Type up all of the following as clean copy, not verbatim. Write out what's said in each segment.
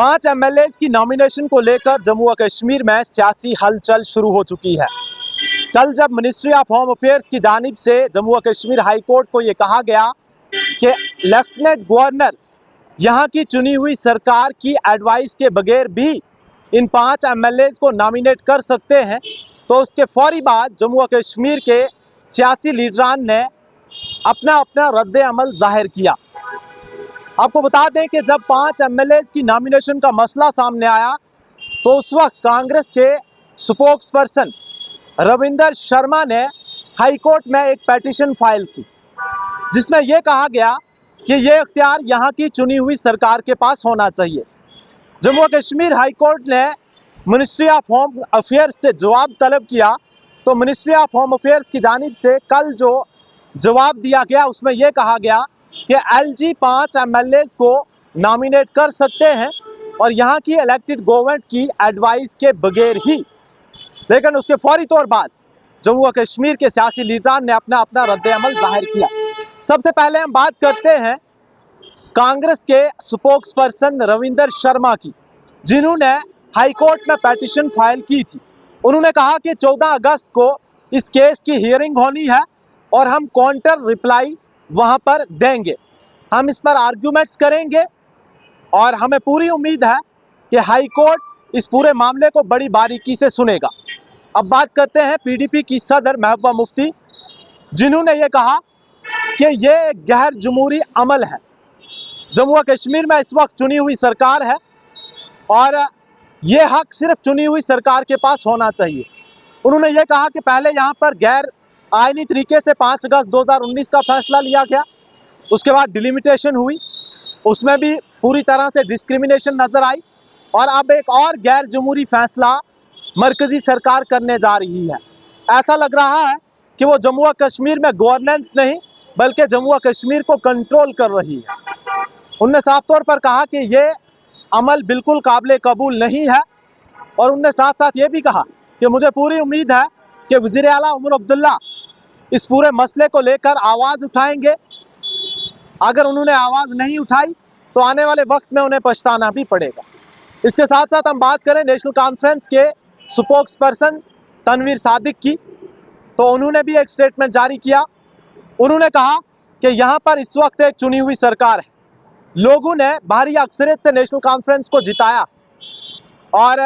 5 MLAs की nomination को लेकर जम्मू और कश्मीर में सियासी हलचल शुरू हो चुकी है। कल जब मिनिस्ट्री ऑफ होम अफेयर्स की जानिब से जम्मू और कश्मीर हाई कोर्ट को यह कहा गया कि लेफ्टिनेंट गवर्नर यहां की चुनी हुई सरकार की एडवाइस के बगैर भी इन 5 एमएलएज को नॉमिनेट कर सकते हैं, तो उसके फौरी बाद जम्मू और कश्मीर के सियासी लीडरान ने अपना अपना रद्द अमल जाहिर किया। आपको बता दें कि जब 5 एमएलएज की नॉमिनेशन का मसला सामने आया तो उस वक्त कांग्रेस के स्पोक्स पर्सन रविंदर शर्मा ने हाई कोर्ट में एक पिटीशन फाइल की, जिसमें यह कहा गया कि यह इख्तियार यहां की चुनी हुई सरकार के पास होना चाहिए। जम्मू और कश्मीर हाई कोर्ट ने मिनिस्ट्री ऑफ होम अफेयर्स से जवाब तलब किया, तो मिनिस्ट्री ऑफ होम अफेयर्स की जानिब से कल जो जवाब दिया गया उसमें यह कहा गया कि एलजी 5 एमएलएज को नॉमिनेट कर सकते हैं और यहां की इलेक्टेड गवर्नमेंट की एडवाइस के बगैर ही। लेकिन उसके फौरी तौर बाद जम्मू और कश्मीर के सियासी लीडरान ने अपना अपना रद्द अमल जाहिर किया। सबसे पहले हम बात करते हैं कांग्रेस के स्पोक्स पर्सन रविंदर शर्मा की, जिन्होंने हाई कोर्ट में पिटीशन फाइल की थी। उन्होंने कहा कि 14 अगस्त को इस केस की हियरिंग होनी है और हम काउंटर रिप्लाई वहां पर देंगे, हम इस पर आर्ग्यूमेंट्स करेंगे और हमें पूरी उम्मीद है कि हाई कोर्ट इस पूरे मामले को बड़ी बारीकी से सुनेगा। अब बात करते हैं पीडीपी की सदर महबूबा मुफ्ती, जिन्होंने ये कहा कि ये एक गैर जमहूरी अमल है। जम्मू और कश्मीर में इस वक्त चुनी हुई सरकार है और ये हक सिर्फ चुनी हुई सरकार के पास होना चाहिए। उन्होंने ये कहा कि पहले यहाँ पर गैर आईनी तरीके से 5 अगस्त 2019 का फैसला लिया गया, उसके बाद डिलिमिटेशन हुई, उसमें भी पूरी तरह से डिस्क्रिमिनेशन नजर आई और अब एक और गैर जमहूरी फैसला मरकजी सरकार करने जा रही है। ऐसा लग रहा है कि वो जम्मू और कश्मीर में गवर्नेंस नहीं बल्कि जम्मू और कश्मीर को कंट्रोल कर रही है। उन्होंने साफ तौर पर कहा कि ये अमल बिल्कुल काबिल कबूल नहीं है और उन्होंने साथ साथ ये भी कहा कि मुझे पूरी उम्मीद है कि वज़ीर आला उमर अब्दुल्ला इस पूरे मसले को लेकर आवाज़ उठाएंगे। अगर उन्होंने आवाज़ नहीं उठाई तो आने वाले वक्त में उन्हें पछताना भी पड़ेगा। इसके साथ साथ हम बात करें नेशनल कॉन्फ्रेंस के स्पोक्स पर्सन तनवीर सादिक की, तो उन्होंने भी एक स्टेटमेंट जारी किया। उन्होंने कहा कि यहाँ पर इस वक्त एक चुनी हुई सरकार है, लोगों ने भारी अक्सरियत से नेशनल कॉन्फ्रेंस को जिताया और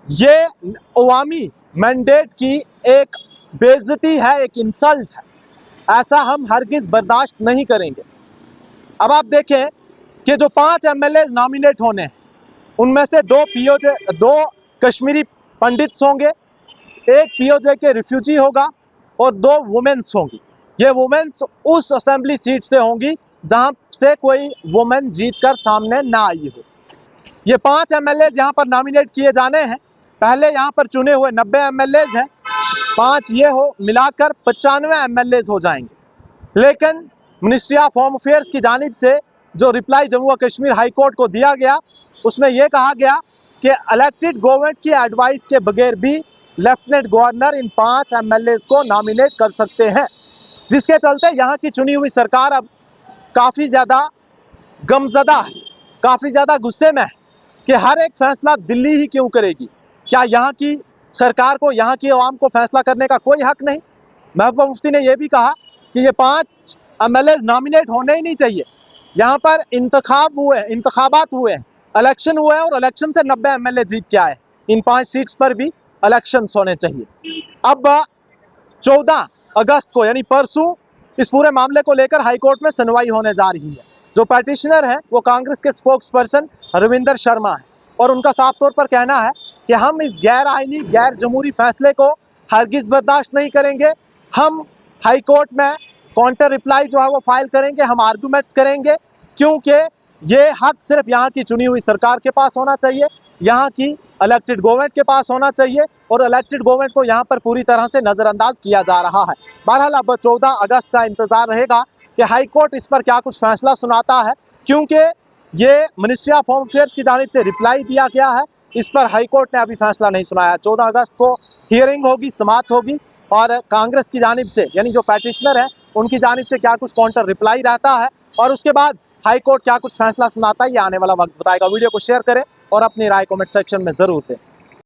ये अवामी मैंडेट की एक बेइज्जती है, एक इंसल्ट है, ऐसा हम हरगिज बर्दाश्त नहीं करेंगे। अब आप देखें कि जो 5 एमएलए नॉमिनेट होने हैं उनमें से 2 कश्मीरी पंडित्स होंगे, एक पीओजे के रिफ्यूजी होगा और 2 वुमेन्स होंगी। ये वुमेन्स उस असेंबली सीट से होंगी जहां से कोई वुमेन जीतकर सामने ना आई हो। ये 5 एमएलए यहाँ पर नॉमिनेट किए जाने हैं। पहले यहाँ पर चुने हुए 90 एमएलए हैं, 5 ये हो मिलाकर 95 एमएलए हो जाएंगे। लेकिन मिनिस्ट्री ऑफ होम अफेयर्स की जानिब से जो रिप्लाई जम्मू और कश्मीर हाई कोर्ट को दिया गया उसमें यह कहा गया कि इलेक्टेड गवर्नमेंट की एडवाइस के बगैर भी लेफ्टिनेंट गवर्नर इन 5 एमएलए को नॉमिनेट कर सकते हैं, जिसके चलते यहाँ की चुनी हुई सरकार अब काफ़ी ज़्यादा गमज़दा है, काफ़ी ज़्यादा गुस्से में है कि हर एक फैसला दिल्ली ही क्यों करेगी। क्या यहाँ की सरकार को, यहाँ की आवाम को फैसला करने का कोई हक नहीं? महबूबा मुफ्ती ने यह भी कहा कि ये 5 एमएलए नॉमिनेट होने ही नहीं चाहिए। यहाँ पर इंतखाबात हुए हैं, इलेक्शन हुए हैं और इलेक्शन से 90 एमएलए जीत के आए। इन 5 सीट्स पर भी इलेक्शन होने चाहिए। अब 14 अगस्त को यानी परसों इस पूरे मामले को लेकर हाईकोर्ट में सुनवाई होने जा रही है। जो पिटीशनर है वो कांग्रेस के स्पोक्स पर्सन रविंदर शर्मा है और उनका साफ तौर पर कहना है कि हम इस गैर आईनी गैर जमहूरी फैसले को हरगिज बर्दाश्त नहीं करेंगे। हम हाई कोर्ट में काउंटर रिप्लाई जो है वो फाइल करेंगे, हम आर्गूमेंट्स करेंगे, क्योंकि ये हक सिर्फ यहाँ की चुनी हुई सरकार के पास होना चाहिए, यहाँ की इलेक्टेड गवर्नमेंट के पास होना चाहिए और इलेक्टेड गवर्नमेंट को यहाँ पर पूरी तरह से नज़रअंदाज किया जा रहा है। बहरहाल अब 14 अगस्त का इंतजार रहेगा कि हाई कोर्ट इस पर क्या कुछ फैसला सुनाता है, क्योंकि ये मिनिस्ट्री ऑफ होम अफेयर्स की जानिब से रिप्लाई दिया गया है, इस पर हाई कोर्ट ने अभी फैसला नहीं सुनाया। 14 अगस्त को हियरिंग होगी, समाअत होगी और कांग्रेस की जानिब से यानी जो पिटीशनर है उनकी जानिब से क्या कुछ काउंटर रिप्लाई रहता है और उसके बाद हाई कोर्ट क्या कुछ फैसला सुनाता है ये आने वाला वक्त बताएगा। वीडियो को शेयर करें और अपनी राय कमेंट सेक्शन में जरूर दें।